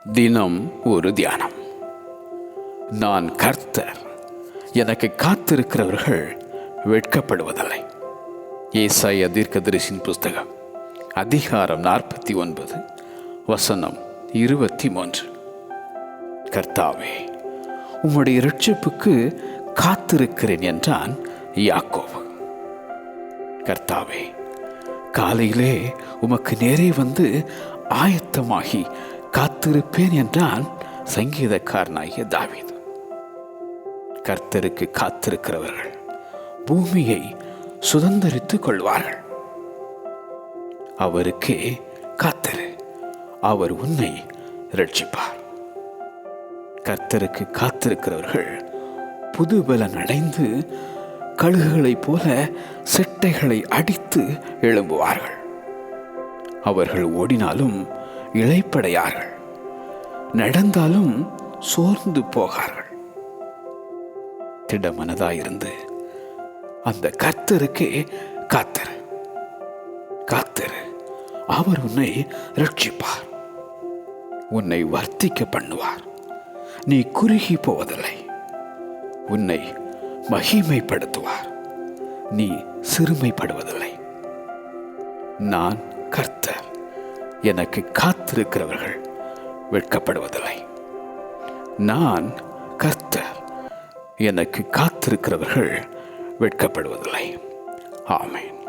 தினம் ஒரு தியானம். நான் கர்த்தர், எனக்கு காத்திருக்கிறவர்கள் வெட்கப்படுவதில்லை. ஏசாயா தீர்க்கதரிசியின் புஸ்தகம் அதிகாரம் 49 வசனம் 23. கர்த்தாவே, உம்முடைய இரட்சிப்புக்கு காத்திருக்கிறேன் என்றான் யாக்கோபு. கர்த்தாவே, காலையிலே உமக்கு நேரே வந்து ஆயத்தமாகி காத்திருப்பேன் என்றான் சங்கீதக்காரனாகிய தாவீது. கர்த்தருக்கு காத்திருக்கிறவர்கள் பூமியை சுதந்தரித்துக் கொள்வார்கள். அவருக்கே காத்திரு, அவர் உன்னை இரட்சிப்பார். கர்த்தருக்கு காத்திருக்கிறவர்கள் புதுபலன் அடைந்து கழுகுகளைப் போல செட்டைகளை அடித்து எழும்புவார்கள். அவர்கள் ஓடினாலும் இளைப்படையார்கள், நடந்தாலும் சோர்ந்து போகார்கள். திடமனதாயிருந்து அந்த கர்த்தருக்கே காத்திரு, காத்திரு, அவர் உன்னை ரட்சிப்பார், உன்னை வர்த்திக்க பண்ணுவார். நீ குறுகி போவதில்லை, உன்னை மகிமைப்படுத்துவார், நீ சிறுமைப்படுவதில்லை. நான் கர்த்தர், எனக்கு காத்திருக்கிறவர்கள் வெட்கப்படுவதில்லை. நான் கர்த்தர், எனக்கு காத்திருக்கிறவர்கள் வெட்கப்படுவதில்லை. ஆமென்.